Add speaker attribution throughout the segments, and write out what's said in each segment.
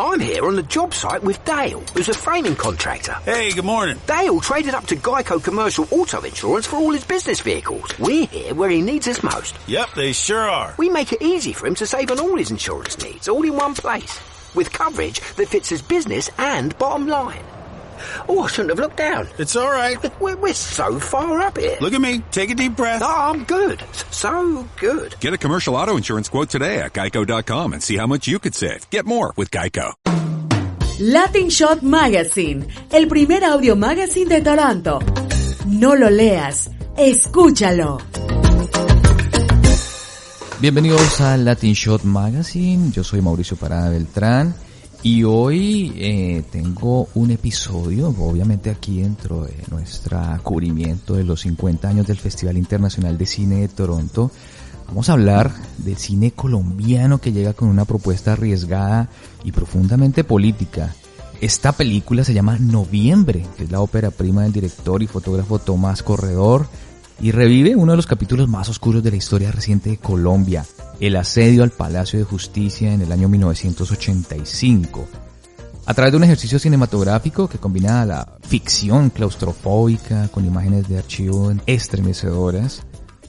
Speaker 1: I'm here on the job site with Dale, who's a framing contractor.
Speaker 2: Hey, good morning.
Speaker 1: Dale traded up to Geico Commercial Auto Insurance for all his business vehicles. We're here where he needs us most.
Speaker 2: Yep, they sure are.
Speaker 1: We make it easy for him to save on all his insurance needs, all in one place, with coverage that fits his business and bottom line. Oh, I shouldn't have looked down.
Speaker 2: It's all right.
Speaker 1: We're so far up here.
Speaker 2: Look at me. Take a deep breath.
Speaker 1: Oh, I'm good. So good.
Speaker 3: Get a commercial auto insurance quote today at geico.com and see how much you could save. Get more with Geico.
Speaker 4: Latin Shot Magazine, el primer audio magazine de Toronto. No lo leas, escúchalo.
Speaker 5: Bienvenidos a Latin Shot Magazine, yo soy Mauricio Parada Beltrán y hoy tengo un episodio, obviamente aquí dentro de nuestro cubrimiento de los 50 años del Festival Internacional de Cine de Toronto. Vamos a hablar del cine colombiano que llega con una propuesta arriesgada y profundamente política. Esta película se llama Noviembre, que es la ópera prima del director y fotógrafo Tomás Corredor, y revive uno de los capítulos más oscuros de la historia reciente de Colombia, el asedio al Palacio de Justicia en el año 1985. A través de un ejercicio cinematográfico que combina la ficción claustrofóbica con imágenes de archivo estremecedoras,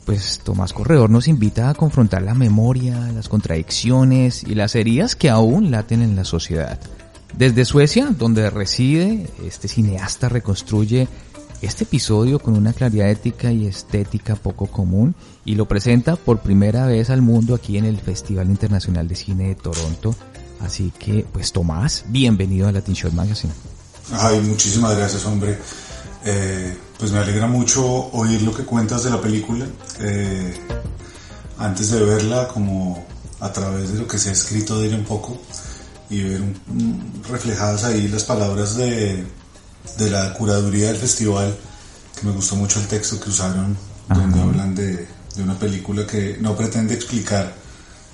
Speaker 5: pues Tomás Corredor nos invita a confrontar la memoria, las contradicciones y las heridas que aún laten en la sociedad. Desde Suecia, donde reside, este cineasta reconstruye este episodio con una claridad ética y estética poco común y lo presenta por primera vez al mundo aquí en el Festival Internacional de Cine de Toronto. Así que, pues Tomás, bienvenido a Latin Shot Magazine.
Speaker 6: Ay, muchísimas gracias, hombre. Pues me alegra mucho oír lo que cuentas de la película. Antes de verla, como a través de lo que se ha escrito de ella un poco y ver reflejadas ahí las palabras de la curaduría del festival, que me gustó mucho el texto que usaron, donde hablan de una película que no pretende explicar,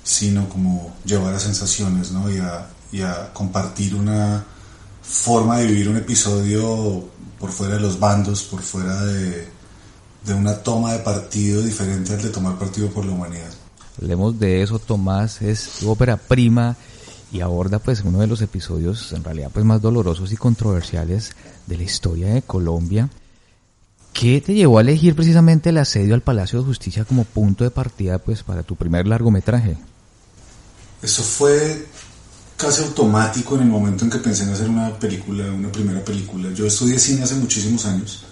Speaker 6: sino como llevar a sensaciones, ¿no? y a compartir una forma de vivir un episodio por fuera de los bandos, por fuera de una toma de partido diferente al de tomar partido por la humanidad.
Speaker 5: Hablemos de eso. Tomás es tu ópera prima y aborda pues uno de los episodios en realidad pues más dolorosos y controversiales de la historia de Colombia. ¿Qué te llevó a elegir precisamente el asedio al Palacio de Justicia como punto de partida pues para tu primer largometraje?
Speaker 6: Eso fue casi automático en el momento en que pensé en hacer una primera película. Yo estudié cine hace muchísimos años,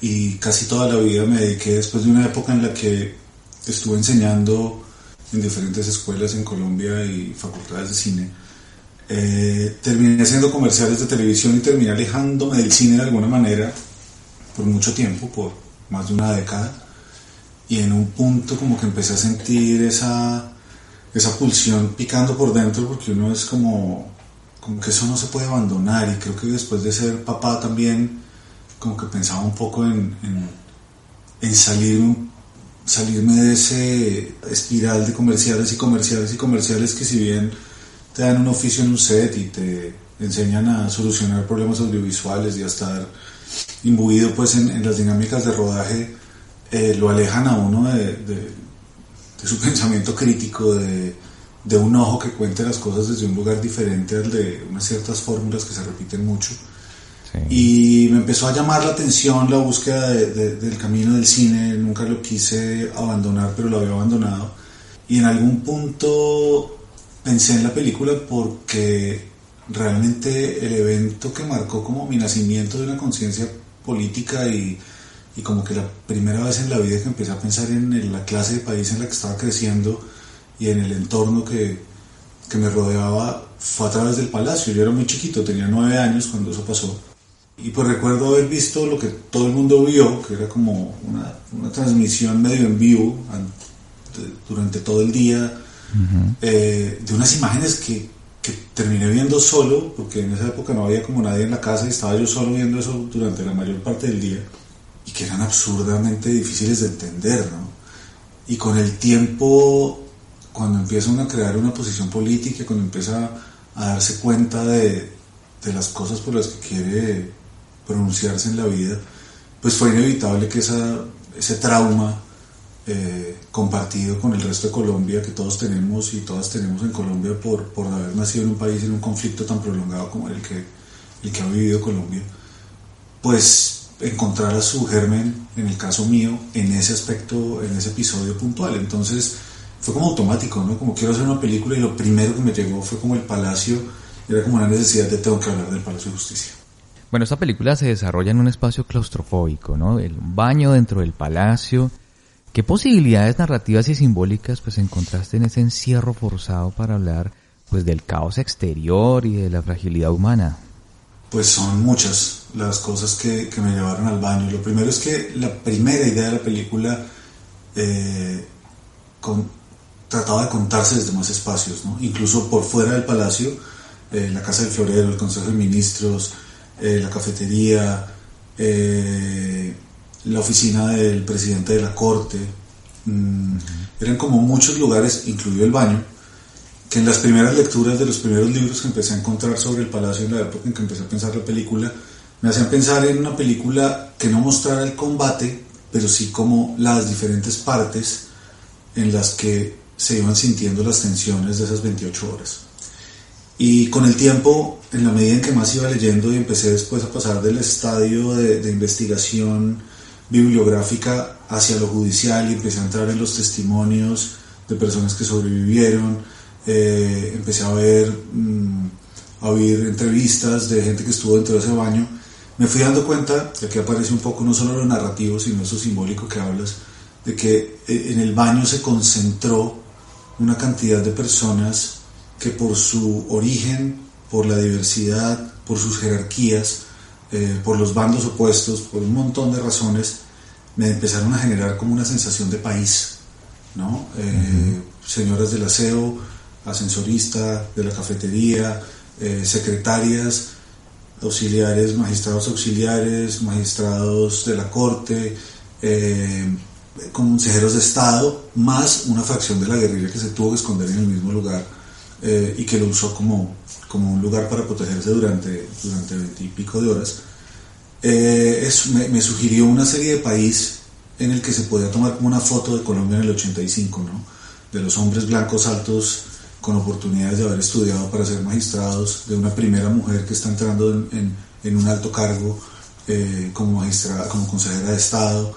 Speaker 6: y casi toda la vida me dediqué, después de una época en la que estuve enseñando en diferentes escuelas en Colombia y facultades de cine, terminé haciendo comerciales de televisión y terminé alejándome del cine de alguna manera por mucho tiempo, por más de una década, y en un punto como que empecé a sentir esa pulsión picando por dentro, porque uno es como que eso no se puede abandonar, y creo que después de ser papá también como que pensaba un poco en salirme de ese espiral de comerciales que, si bien te dan un oficio en un set y te enseñan a solucionar problemas audiovisuales y a estar imbuido pues en las dinámicas de rodaje, lo alejan a uno de su pensamiento crítico, de un ojo que cuente las cosas desde un lugar diferente al de unas ciertas fórmulas que se repiten mucho. Sí. Y me empezó a llamar la atención la búsqueda del camino del cine. Nunca lo quise abandonar, pero lo había abandonado, y en algún punto pensé en la película porque realmente el evento que marcó como mi nacimiento de una conciencia política y como que la primera vez en la vida que empecé a pensar en la clase de país en la que estaba creciendo y en el entorno que me rodeaba, fue a través del Palacio. Yo era muy chiquito, tenía 9 años cuando eso pasó, y pues recuerdo haber visto lo que todo el mundo vio, que era como una transmisión medio en vivo durante todo el día, de unas imágenes que terminé viendo solo, porque en esa época no había como nadie en la casa y estaba yo solo viendo eso durante la mayor parte del día, y que eran absurdamente difíciles de entender, ¿no? Y con el tiempo, cuando empieza uno a crear una posición política, cuando empieza a darse cuenta de las cosas por las que quiere pronunciarse en la vida, pues fue inevitable que ese trauma compartido con el resto de Colombia, que todos tenemos y todas tenemos en Colombia por haber nacido en un país en un conflicto tan prolongado como el que ha vivido Colombia, pues encontrar a su germen, en el caso mío, en ese aspecto, en ese episodio puntual. Entonces fue como automático, ¿no? Como quiero hacer una película, y lo primero que me llegó fue como el Palacio, era como una necesidad de tengo que hablar del Palacio de Justicia.
Speaker 5: Bueno, esta película se desarrolla en un espacio claustrofóbico, ¿no? El baño dentro del palacio. ¿Qué posibilidades narrativas y simbólicas pues encontraste en ese encierro forzado para hablar pues del caos exterior y de la fragilidad humana?
Speaker 6: Pues son muchas las cosas que me llevaron al baño. Lo primero es que la primera idea de la película trataba de contarse desde más espacios, ¿no? Incluso por fuera del palacio, la Casa del Florero, el Consejo de Ministros, la cafetería, la oficina del presidente de la Corte. Eran como muchos lugares, incluido el baño, que en las primeras lecturas de los primeros libros que empecé a encontrar sobre el palacio en la época en que empecé a pensar la película, me hacían pensar en una película que no mostrara el combate, pero sí como las diferentes partes en las que se iban sintiendo las tensiones de esas 28 horas. Y con el tiempo, en la medida en que más iba leyendo y empecé después a pasar del estadio de investigación bibliográfica hacia lo judicial, y empecé a entrar en los testimonios de personas que sobrevivieron, empecé a oír entrevistas de gente que estuvo dentro de ese baño, me fui dando cuenta, y aquí aparece un poco no solo lo narrativo, sino eso simbólico que hablas, de que en el baño se concentró una cantidad de personas que por su origen, por la diversidad, por sus jerarquías, por los bandos opuestos, por un montón de razones, me empezaron a generar como una sensación de país, ¿no? Señoras del aseo, ascensorista, de la cafetería, secretarias, auxiliares, magistrados de la corte, consejeros de Estado, más una fracción de la guerrilla que se tuvo que esconder en el mismo lugar, y que lo usó como un lugar para protegerse durante 20 y pico de horas. Me sugirió una serie de país en el que se podía tomar como una foto de Colombia en el 85, ¿no? De los hombres blancos altos con oportunidades de haber estudiado para ser magistrados, de una primera mujer que está entrando en un alto cargo como magistrada, como consejera de Estado,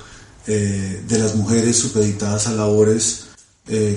Speaker 6: de las mujeres supeditadas a labores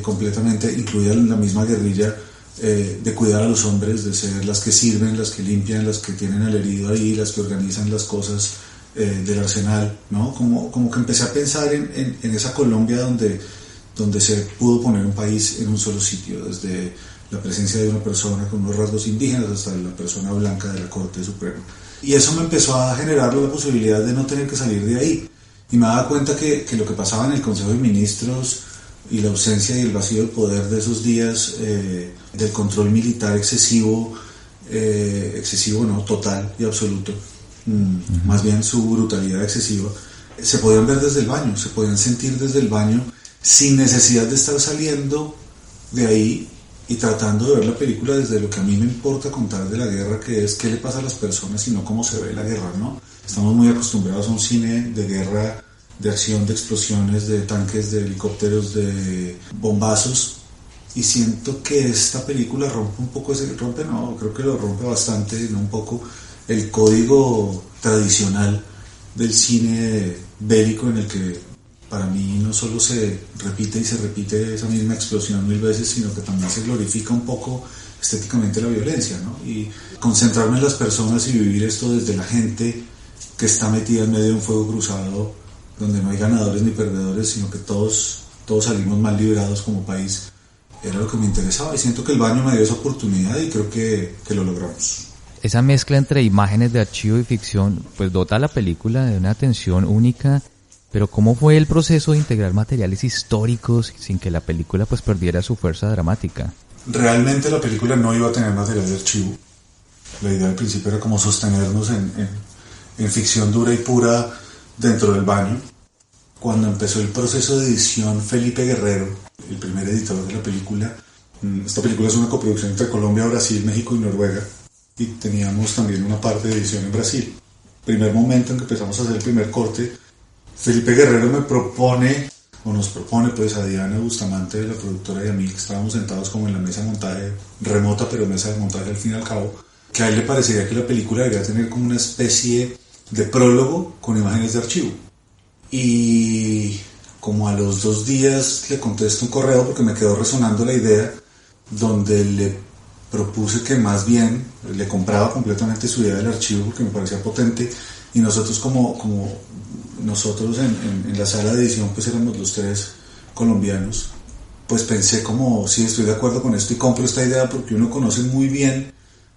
Speaker 6: completamente, incluida en la misma guerrilla, de cuidar a los hombres, de ser las que sirven, las que limpian, las que tienen al herido ahí, las que organizan las cosas del arsenal, ¿no? Como que empecé a pensar en esa Colombia donde se pudo poner un país en un solo sitio, desde la presencia de una persona con unos rasgos indígenas hasta la persona blanca de la Corte Suprema. Y eso me empezó a generar la posibilidad de no tener que salir de ahí. Y me daba cuenta que lo que pasaba en el Consejo de Ministros y la ausencia y el vacío de poder de esos días, del control militar excesivo no, total y absoluto, más bien su brutalidad excesiva, se podían ver desde el baño, se podían sentir desde el baño, sin necesidad de estar saliendo de ahí y tratando de ver la película desde lo que a mí me importa contar de la guerra, que es qué le pasa a las personas y no cómo se ve la guerra, ¿no? Estamos muy acostumbrados a un cine de guerra, de acción, de explosiones, de tanques, de helicópteros, de bombazos, y siento que esta película creo que lo rompe bastante, no un poco, el código tradicional del cine bélico, en el que para mí no solo se repite esa misma explosión 1000 veces, sino que también se glorifica un poco estéticamente la violencia, ¿no? Y concentrarme en las personas y vivir esto desde la gente que está metida en medio de un fuego cruzado, donde no hay ganadores ni perdedores, sino que todos salimos mal librados como país, era lo que me interesaba, y siento que el baño me dio esa oportunidad y creo que lo logramos.
Speaker 5: Esa mezcla entre imágenes de archivo y ficción pues dota a la película de una atención única, pero ¿cómo fue el proceso de integrar materiales históricos sin que la película pues perdiera su fuerza dramática?
Speaker 6: Realmente la película no iba a tener material de archivo. La idea al principio era como sostenernos en ficción dura y pura dentro del baño. Cuando empezó el proceso de edición, Felipe Guerrero, el primer editor de la película, esta película es una coproducción entre Colombia, Brasil, México y Noruega, y teníamos también una parte de edición en Brasil. Primer momento en que empezamos a hacer el primer corte, Felipe Guerrero me propone o nos propone pues a Diana Bustamante, la productora, y a mí, que estábamos sentados como en la mesa de montaje, remota pero mesa de montaje al fin y al cabo, que a él le parecería que la película debería tener como una especie de prólogo con imágenes de archivo. Y como a los 2 días le contesto un correo porque me quedó resonando la idea, donde le propuse que más bien le compraba completamente su idea del archivo porque me parecía potente, y nosotros como nosotros en la sala de edición pues éramos los 3 colombianos, pues pensé como, sí, estoy de acuerdo con esto y compro esta idea, porque uno conoce muy bien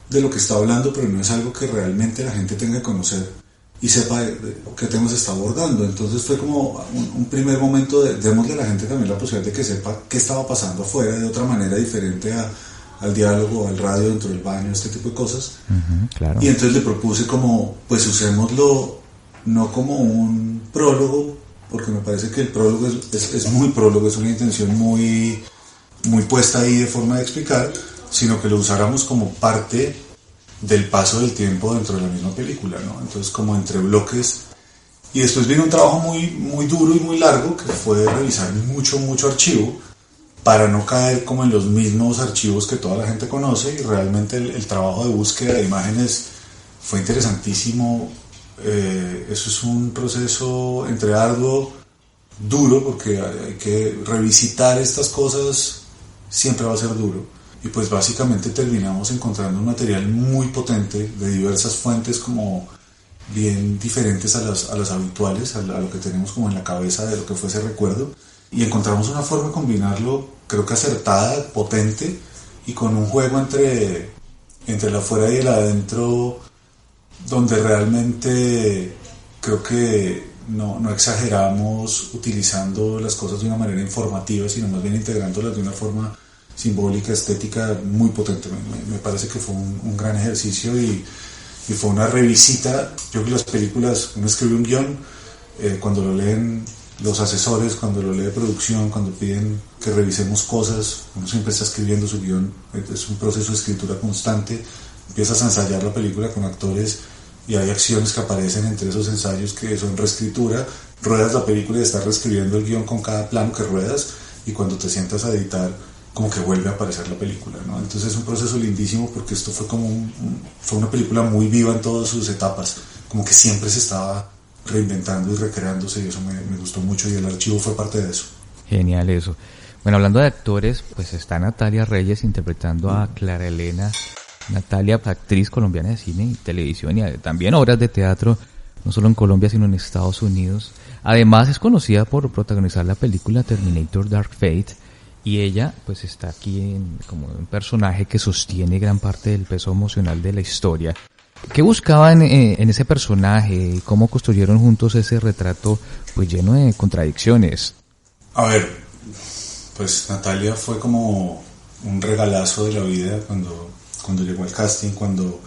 Speaker 6: de lo que está hablando, pero no es algo que realmente la gente tenga que conocer y sepa de qué tema se está abordando. Entonces fue como un primer momento de démosle a la gente también la posibilidad de que sepa qué estaba pasando afuera de otra manera diferente al diálogo, al radio dentro del baño, este tipo de cosas.
Speaker 5: Claro.
Speaker 6: Y entonces le propuse como, pues usémoslo no como un prólogo, porque me parece que el prólogo es muy prólogo, es una intención muy puesta ahí de forma de explicar, sino que lo usáramos como parte del paso del tiempo dentro de la misma película, ¿no? Entonces como entre bloques. Y después vino un trabajo muy duro y muy largo, que fue revisar mucho archivo, para no caer como en los mismos archivos que toda la gente conoce, y realmente el trabajo de búsqueda de imágenes fue interesantísimo. Eso es un proceso entre arduo, duro, porque hay que revisitar estas cosas, siempre va a ser duro, y pues básicamente terminamos encontrando un material muy potente de diversas fuentes, como bien diferentes a las habituales, a lo que tenemos como en la cabeza de lo que fue ese recuerdo, y encontramos una forma de combinarlo, creo que acertada, potente, y con un juego entre el afuera y el adentro, donde realmente creo que no exageramos utilizando las cosas de una manera informativa, sino más bien integrándolas de una forma simbólica, estética, muy potente. Me parece que fue un gran ejercicio, y fue una revisita. Yo creo que las películas, uno escribe un guión, cuando lo leen los asesores, cuando lo lee producción, cuando piden que revisemos cosas, uno siempre está escribiendo su guión, es un proceso de escritura constante. Empiezas a ensayar la película con actores y hay acciones que aparecen entre esos ensayos que son reescritura, ruedas la película y estás reescribiendo el guión con cada plano que ruedas, y cuando te sientas a editar como que vuelve a aparecer la película, ¿no? Entonces es un proceso lindísimo, porque esto fue como fue una película muy viva en todas sus etapas, como que siempre se estaba reinventando y recreándose, y eso me gustó mucho, y el archivo fue parte de eso.
Speaker 5: Genial eso. Bueno, hablando de actores, pues está Natalia Reyes interpretando a Clara Elena. Natalia, actriz colombiana de cine y televisión, y también obras de teatro, no solo en Colombia sino en Estados Unidos. Además es conocida por protagonizar la película Terminator Dark Fate, y ella pues está aquí como un personaje que sostiene gran parte del peso emocional de la historia. ¿Qué buscaban en ese personaje? ¿Cómo construyeron juntos ese retrato pues lleno de contradicciones?
Speaker 6: A ver, pues Natalia fue como un regalazo de la vida cuando llegó al casting, cuando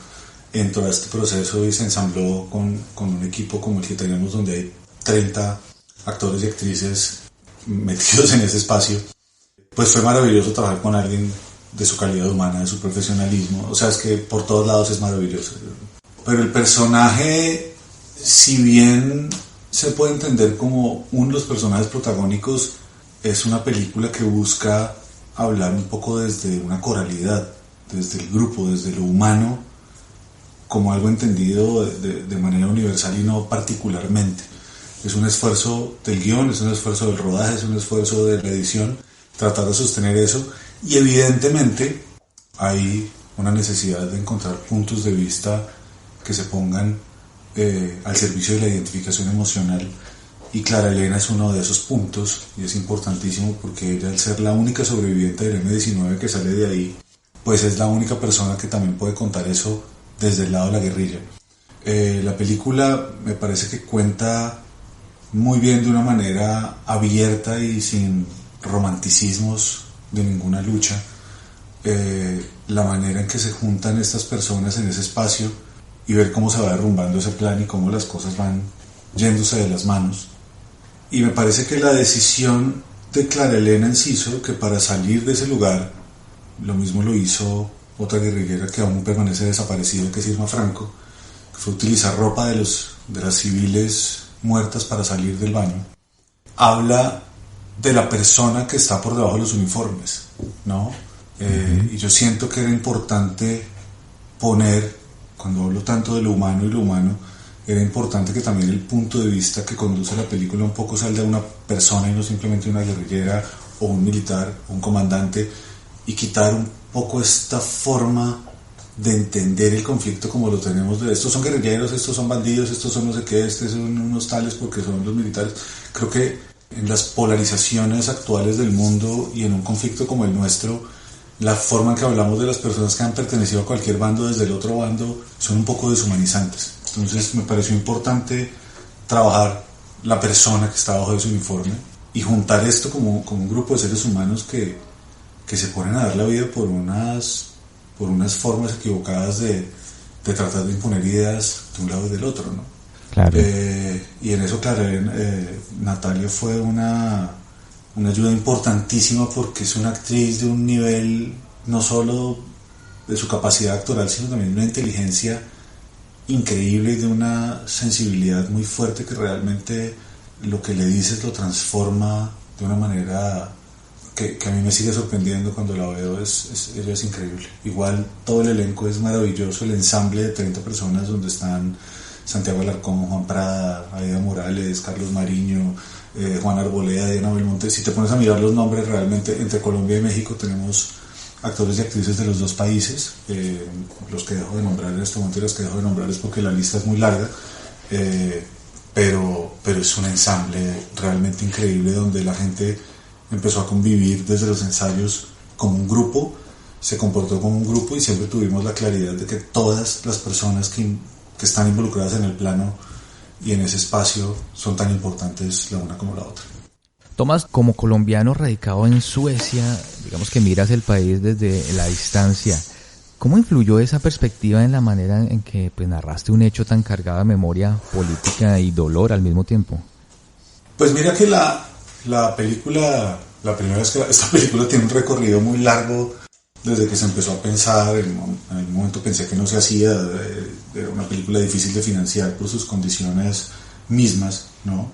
Speaker 6: entró a este proceso y se ensambló con un equipo como el que tenemos, donde hay 30 actores y actrices metidos en ese espacio. Pues fue maravilloso trabajar con alguien de su calidad humana, de su profesionalismo. O sea, es que por todos lados es maravilloso. Pero el personaje, si bien se puede entender como uno de los personajes protagónicos, es una película que busca hablar un poco desde una coralidad, desde el grupo, desde lo humano, como algo entendido de manera universal y no particularmente. Es un esfuerzo del guión, es un esfuerzo del rodaje, es un esfuerzo de la edición, tratar de sostener eso, y evidentemente hay una necesidad de encontrar puntos de vista que se pongan al servicio de la identificación emocional, y Clara Elena es uno de esos puntos, y es importantísimo porque ella, al ser la única sobreviviente del M-19 que sale de ahí, pues es la única persona que también puede contar eso desde el lado de la guerrilla. La película me parece que cuenta muy bien, de una manera abierta y sin romanticismos de ninguna lucha, la manera en que se juntan estas personas en ese espacio, y ver cómo se va derrumbando ese plan y cómo las cosas van yéndose de las manos. Y me parece que la decisión de Clara Elena Enciso, que para salir de ese lugar, lo mismo lo hizo otra guerrillera que aún permanece desaparecida, que es Irma Franco, que fue utilizar ropa de las civiles muertas para salir del baño, habla de la persona que está por debajo de los uniformes, ¿no? Y yo siento que era importante poner, cuando hablo tanto de lo humano y lo humano, era importante que también el punto de vista que conduce la película un poco salga de una persona y no simplemente una guerrillera o un militar, un comandante, y quitar un poco esta forma de entender el conflicto como lo tenemos de estos son guerrilleros, estos son bandidos, estos son no sé qué, estos son unos tales porque son los militares. Creo que en las polarizaciones actuales del mundo y en un conflicto como el nuestro, la forma en que hablamos de las personas que han pertenecido a cualquier bando desde el otro bando son un poco deshumanizantes. Entonces me pareció importante trabajar la persona que está bajo ese uniforme y juntar esto como un grupo de seres humanos que se ponen a dar la vida por unas formas equivocadas de tratar de imponer ideas de un lado y del otro, ¿no?
Speaker 5: Claro.
Speaker 6: Y en eso, claro, Natalia fue una ayuda importantísima porque es una actriz de un nivel no solo de su capacidad actoral, sino también de una inteligencia increíble y de una sensibilidad muy fuerte que realmente lo que le dices lo transforma de una manera que a mí me sigue sorprendiendo cuando la veo. Ella es increíble. Igual todo el elenco es maravilloso, el ensamble de 30 personas donde están Santiago Alarcón, Juan Prada, Aida Morales, Carlos Mariño, Juan Arboleda, Diana Belmonte. Si te pones a mirar los nombres, realmente entre Colombia y México tenemos actores y actrices de los dos países. Los que dejo de nombrar en este momento y los que dejo de nombrar es porque la lista es muy larga, pero es un ensamble realmente increíble donde la gente empezó a convivir desde los ensayos como un grupo, se comportó como un grupo y siempre tuvimos la claridad de que todas las personas que están involucradas en el plano y en ese espacio son tan importantes la una como la otra.
Speaker 5: Tomás, como colombiano radicado en Suecia, digamos que miras el país desde la distancia, ¿cómo influyó esa perspectiva en la manera en que pues, narraste un hecho tan cargado de memoria política y dolor al mismo tiempo?
Speaker 6: Pues mira que la película, la primera vez que esta película tiene un recorrido muy largo desde que se empezó a pensar. En un momento pensé que no se hacía, era una película difícil de financiar por sus condiciones mismas, ¿no?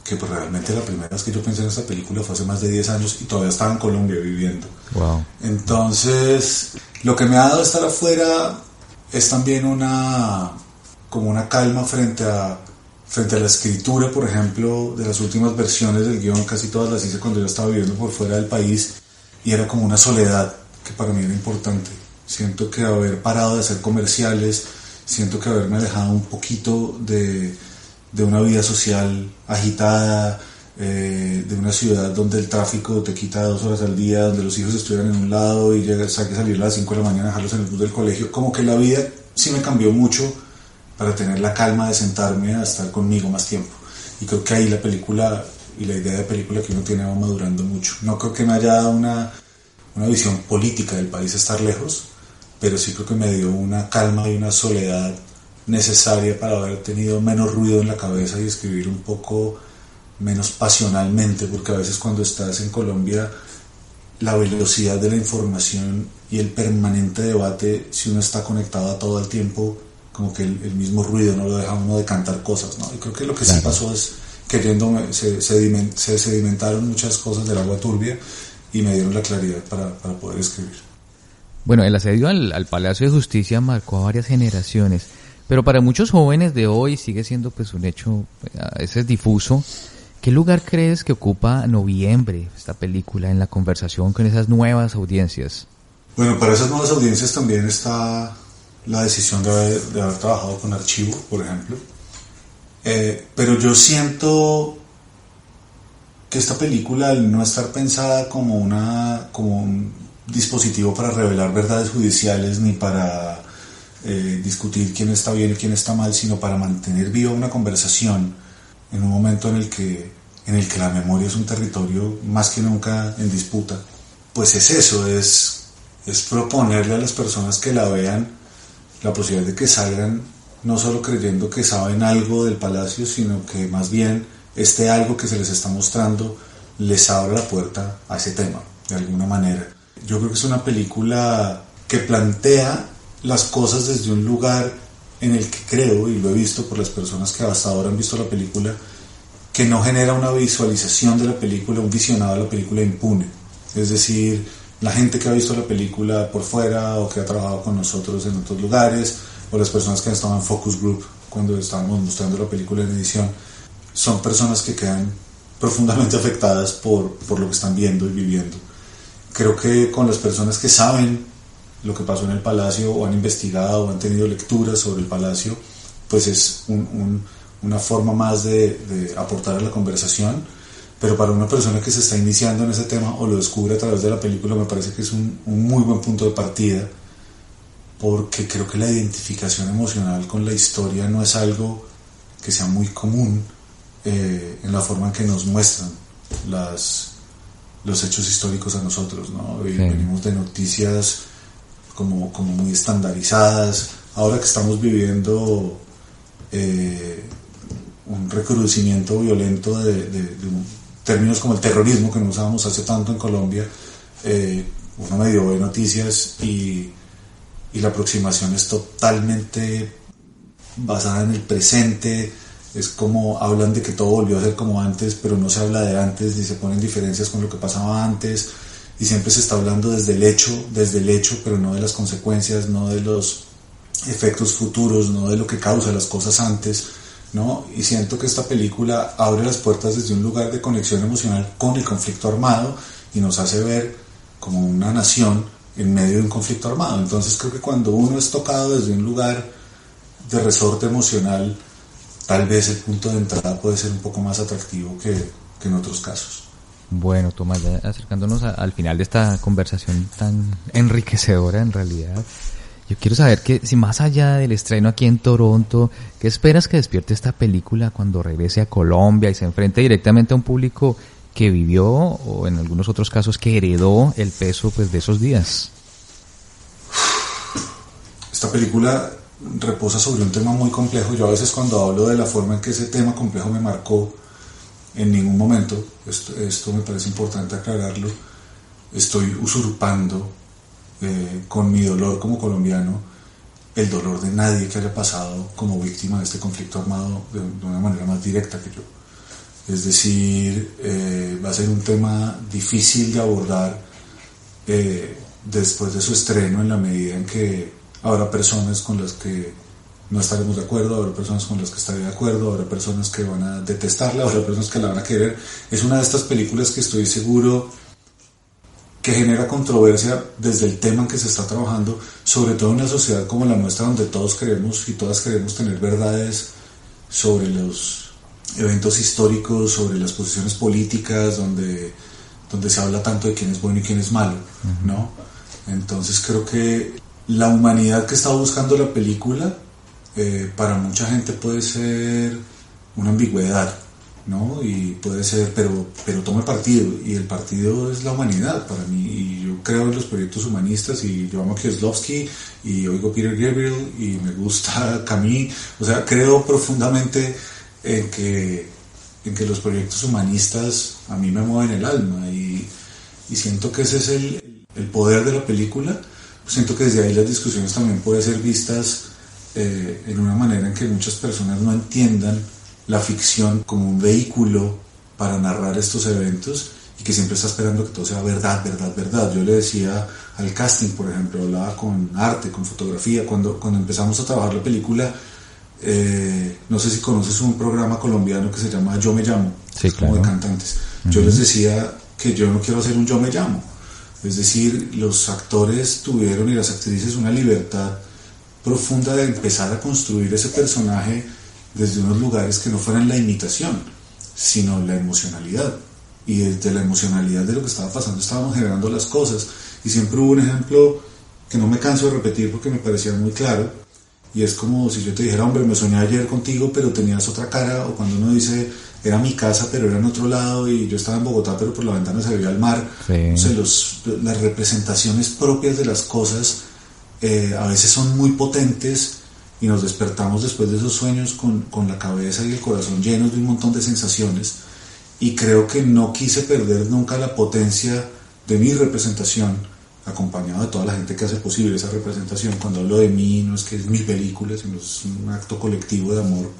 Speaker 6: Que pues realmente la primera vez que yo pensé en esta película fue hace más de 10 años y todavía estaba en Colombia viviendo.
Speaker 5: Wow.
Speaker 6: Entonces, lo que me ha dado estar afuera es también como una calma frente a la escritura, por ejemplo, de las últimas versiones del guión. Casi todas las hice cuando yo estaba viviendo por fuera del país y era como una soledad que para mí era importante. Siento que haber parado de hacer comerciales, siento que haberme alejado un poquito de una vida social agitada, de una ciudad donde el tráfico te quita 2 horas al día, donde los hijos estuvieran en un lado y hay que salir a las 5 de la mañana, dejarlos en el bus del colegio. Como que la vida sí me cambió mucho para tener la calma de sentarme a estar conmigo más tiempo. Y creo que ahí la película y la idea de película que uno tiene va madurando mucho. No creo que me haya dado una visión política del país estar lejos, pero sí creo que me dio una calma y una soledad necesaria para haber tenido menos ruido en la cabeza y escribir un poco menos pasionalmente, porque a veces cuando estás en Colombia la velocidad de la información y el permanente debate, si uno está conectado a todo el tiempo, como que el mismo ruido no lo deja uno de cantar cosas, ¿no? Y creo que lo que sí pasó es que se sedimentaron muchas cosas del agua turbia y me dieron la claridad para poder escribir.
Speaker 5: Bueno, el asedio al Palacio de Justicia marcó a varias generaciones, pero para muchos jóvenes de hoy sigue siendo pues un hecho a veces difuso. ¿Qué lugar crees que ocupa Noviembre, esta película, en la conversación con esas nuevas audiencias?
Speaker 6: Bueno, para esas nuevas audiencias también está la decisión de haber trabajado con Archivo, por ejemplo. Pero yo siento que esta película, al no estar pensada como un dispositivo para revelar verdades judiciales ni para discutir quién está bien y quién está mal, sino para mantener viva una conversación en un momento en el que la memoria es un territorio más que nunca en disputa, pues es eso, es proponerle a las personas que la vean la posibilidad de que salgan no solo creyendo que saben algo del Palacio, sino que más bien este algo que se les está mostrando les abre la puerta a ese tema, de alguna manera. Yo creo que es una película que plantea las cosas desde un lugar en el que creo, y lo he visto por las personas que hasta ahora han visto la película, que no genera una visualización de la película, un visionado de la película impune. Es decir, la gente que ha visto la película por fuera o que ha trabajado con nosotros en otros lugares, o las personas que han estado en focus group cuando estábamos mostrando la película en edición, son personas que quedan profundamente afectadas por lo que están viendo y viviendo. Creo que con las personas que saben lo que pasó en el Palacio o han investigado o han tenido lecturas sobre el Palacio, pues es una forma más de aportar a la conversación. Pero para una persona que se está iniciando en ese tema o lo descubre a través de la película, me parece que es un muy buen punto de partida, porque creo que la identificación emocional con la historia no es algo que sea muy común en la forma en que nos muestran los hechos históricos a nosotros, ¿no? Y venimos de noticias como muy estandarizadas. Ahora que estamos viviendo un recrudecimiento violento de términos como el terrorismo, que no usábamos hace tanto en Colombia, uno medio ve noticias y la aproximación es totalmente basada en el presente. Es como hablan de que todo volvió a ser como antes, pero no se habla de antes ni se ponen diferencias con lo que pasaba antes, y siempre se está hablando desde el hecho, pero no de las consecuencias, no de los efectos futuros, no de lo que causa las cosas antes, ¿no? Y siento que esta película abre las puertas desde un lugar de conexión emocional con el conflicto armado y nos hace ver como una nación en medio de un conflicto armado. Entonces creo que cuando uno es tocado desde un lugar de resorte emocional, tal vez el punto de entrada puede ser un poco más atractivo que en otros casos.
Speaker 5: Bueno, Tomás, ya acercándonos al final de esta conversación tan enriquecedora en realidad, yo quiero saber que si más allá del estreno aquí en Toronto, ¿qué esperas que despierte esta película cuando regrese a Colombia y se enfrente directamente a un público que vivió, o en algunos otros casos que heredó el peso pues de esos días?
Speaker 6: Esta película reposa sobre un tema muy complejo. Yo a veces cuando hablo de la forma en que ese tema complejo me marcó, en ningún momento, esto me parece importante aclararlo, estoy usurpando con mi dolor como colombiano el dolor de nadie que haya pasado como víctima de este conflicto armado de una manera más directa que yo. Es decir, va a ser un tema difícil de abordar después de su estreno, en la medida en que habrá personas con las que no estaremos de acuerdo, habrá personas con las que estaré de acuerdo, habrá personas que van a detestarla, habrá personas que la van a querer. Es una de estas películas que estoy seguro que genera controversia desde el tema en que se está trabajando, sobre todo en una sociedad como la nuestra, donde todos queremos y todas queremos tener verdades sobre los eventos históricos, sobre las posiciones políticas, donde se habla tanto de quién es bueno y quién es malo, ¿no? Entonces creo que la humanidad que está buscando la película, para mucha gente puede ser una ambigüedad, ¿no? Y puede ser, pero tome partido, y el partido es la humanidad para mí, y yo creo en los proyectos humanistas, y yo amo a Kieslowski, y oigo Peter Gabriel, y me gusta Camus, o sea, creo profundamente en que los proyectos humanistas a mí me mueven el alma, y siento que ese es el poder de la película. Siento que desde ahí las discusiones también pueden ser vistas en una manera en que muchas personas no entiendan la ficción como un vehículo para narrar estos eventos, y que siempre está esperando que todo sea verdad, verdad, verdad. Yo le decía al casting, por ejemplo, hablaba con arte, con fotografía, cuando empezamos a trabajar la película, no sé si conoces un programa colombiano que se llama Yo Me Llamo,
Speaker 5: sí, claro,
Speaker 6: como de cantantes. Yo les decía que yo no quiero hacer un Yo Me Llamo. Es decir, los actores tuvieron, y las actrices, una libertad profunda de empezar a construir ese personaje desde unos lugares que no fueran la imitación, sino la emocionalidad. Y desde la emocionalidad de lo que estaba pasando estábamos generando las cosas. Y siempre hubo un ejemplo que no me canso de repetir porque me parecía muy claro, y es como si yo te dijera, hombre, me soñé ayer contigo, pero tenías otra cara. O cuando uno dice, era mi casa, pero era en otro lado, y yo estaba en Bogotá, pero por la ventana se veía el mar.
Speaker 5: Sí.
Speaker 6: O sea, las representaciones propias de las cosas a veces son muy potentes, y nos despertamos después de esos sueños con la cabeza y el corazón llenos de un montón de sensaciones. Y creo que no quise perder nunca la potencia de mi representación, acompañado de toda la gente que hace posible esa representación. Cuando hablo de mí, no es que es mi película, sino es un acto colectivo de amor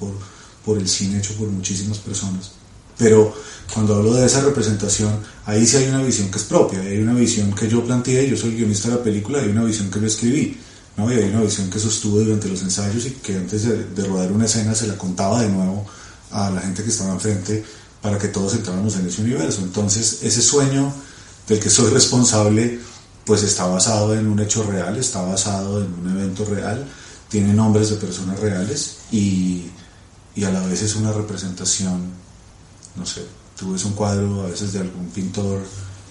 Speaker 6: por el cine hecho por muchísimas personas. Pero cuando hablo de esa representación, ahí sí hay una visión que es propia, hay una visión que yo planteé, yo soy el guionista de la película, hay una visión que yo escribí, ¿no? Y hay una visión que sostuve durante los ensayos y que antes de rodar una escena se la contaba de nuevo a la gente que estaba enfrente para que todos entráramos en ese universo. Entonces ese sueño del que soy responsable pues está basado en un hecho real, está basado en un evento real, tiene nombres de personas reales y a la vez es una representación, no sé, tú ves un cuadro a veces de algún pintor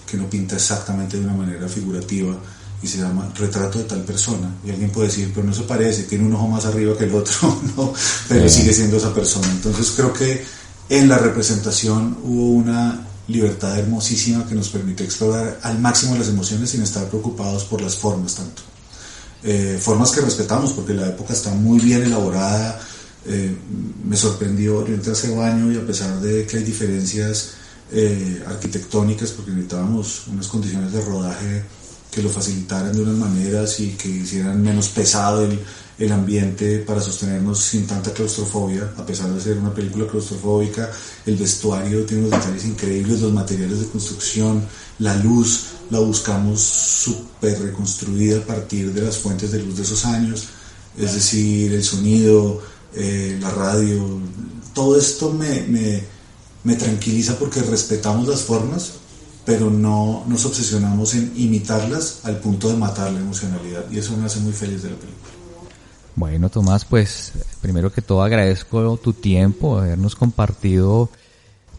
Speaker 6: que no pinta exactamente de una manera figurativa y se llama retrato de tal persona, y alguien puede decir, pero no se parece, tiene un ojo más arriba que el otro, ¿no? Pero sigue siendo esa persona. Entonces creo que en la representación hubo una libertad hermosísima que nos permite explorar al máximo las emociones sin estar preocupados por las formas tanto. Formas que respetamos porque la época está muy bien elaborada. Me sorprendió, yo entré hace baño y a pesar de que hay diferencias arquitectónicas, porque necesitábamos unas condiciones de rodaje que lo facilitaran de unas maneras y que hicieran menos pesado el ambiente para sostenernos sin tanta claustrofobia, a pesar de ser una película claustrofóbica. El vestuario tiene unos detalles increíbles, los materiales de construcción, la luz la buscamos súper reconstruida a partir de las fuentes de luz de esos años, es decir, el sonido, la radio, todo esto me tranquiliza porque respetamos las formas, pero no nos obsesionamos en imitarlas al punto de matar la emocionalidad, y eso me hace muy feliz de la película.
Speaker 5: Bueno, Tomás, pues primero que todo agradezco tu tiempo, habernos compartido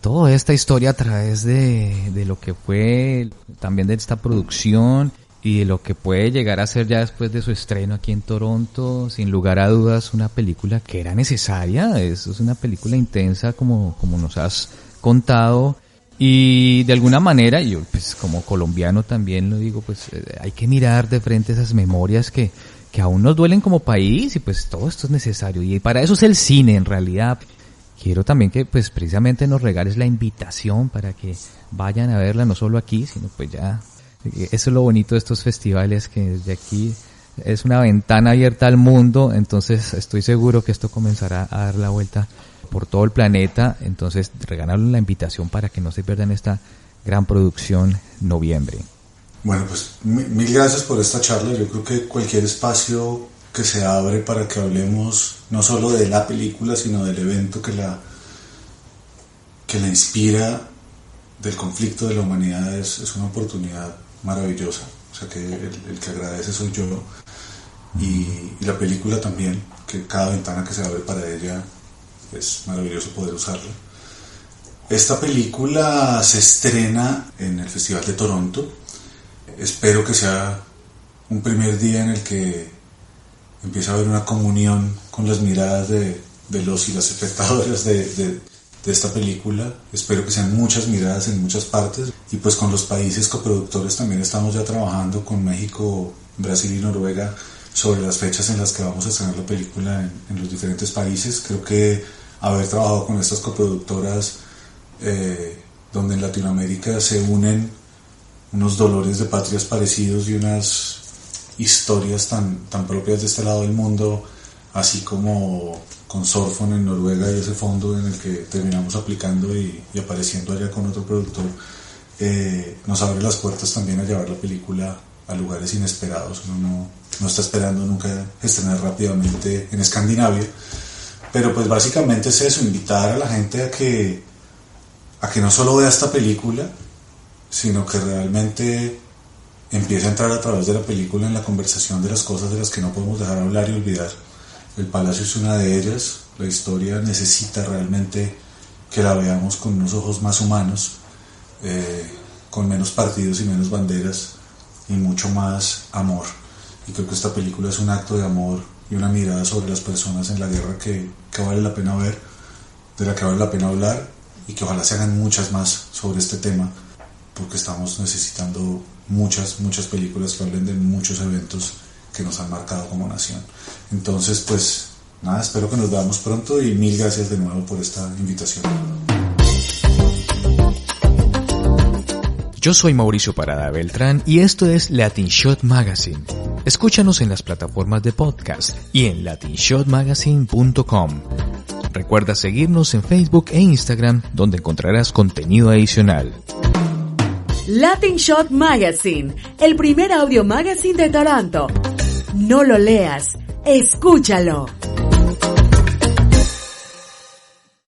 Speaker 5: toda esta historia a través de lo que fue también de esta producción y de lo que puede llegar a ser ya después de su estreno aquí en Toronto. Sin lugar a dudas, una película que era necesaria, es una película intensa como nos has contado. Y de alguna manera, yo pues como colombiano también lo digo, pues hay que mirar de frente esas memorias que aún nos duelen como país, y pues todo esto es necesario, y para eso es el cine en realidad. Quiero también que pues precisamente nos regales la invitación para que vayan a verla, no solo aquí, sino pues ya, eso es lo bonito de estos festivales, que desde aquí es una ventana abierta al mundo. Entonces estoy seguro que esto comenzará a dar la vuelta por todo el planeta. Entonces regalarles la invitación para que no se pierdan esta gran producción noviembre.
Speaker 6: Bueno, pues mil gracias por esta charla. Yo creo que cualquier espacio que se abre para que hablemos no solo de la película, sino del evento que la inspira, del conflicto de la humanidad, es una oportunidad maravillosa. O sea que el que agradece soy yo, y la película también, que cada ventana que se abre para ella es maravilloso poder usarla. Esta película se estrena en el Festival de Toronto. Espero que sea un primer día en el que empiece a haber una comunión con las miradas de los y las espectadoras de esta película. Espero que sean muchas miradas en muchas partes, y pues con los países coproductores también estamos ya trabajando con México, Brasil y Noruega sobre las fechas en las que vamos a estrenar la película en los diferentes países. Creo que haber trabajado con estas coproductoras donde en Latinoamérica se unen unos dolores de patrias parecidos y unas historias tan propias de este lado del mundo, así como con Sorfon en Noruega y ese fondo en el que terminamos aplicando y apareciendo allá con otro productor, nos abre las puertas también a llevar la película a lugares inesperados. Uno no está esperando nunca estrenar rápidamente en Escandinavia, pero pues básicamente es eso, invitar a la gente a que no solo vea esta película, sino que realmente empiece a entrar a través de la película en la conversación de las cosas de las que no podemos dejar hablar y olvidar. El Palacio es una de ellas. La historia necesita realmente que la veamos con unos ojos más humanos, con menos partidos y menos banderas, y mucho más amor. Y creo que esta película es un acto de amor y una mirada sobre las personas en la guerra que vale la pena ver, de la que vale la pena hablar, y que ojalá se hagan muchas más sobre este tema, porque estamos necesitando muchas películas que hablen de muchos eventos que nos han marcado como nación. Entonces, pues nada, espero que nos veamos pronto, y mil gracias de nuevo por esta invitación.
Speaker 5: Yo soy Mauricio Parada Beltrán y esto es Latin Shot Magazine. Escúchanos en las plataformas de podcast y en latinshotmagazine.com. Recuerda seguirnos en Facebook e Instagram, donde encontrarás contenido adicional.
Speaker 4: Latin Shot Magazine, el primer audio magazine de Toronto. No lo leas, escúchalo.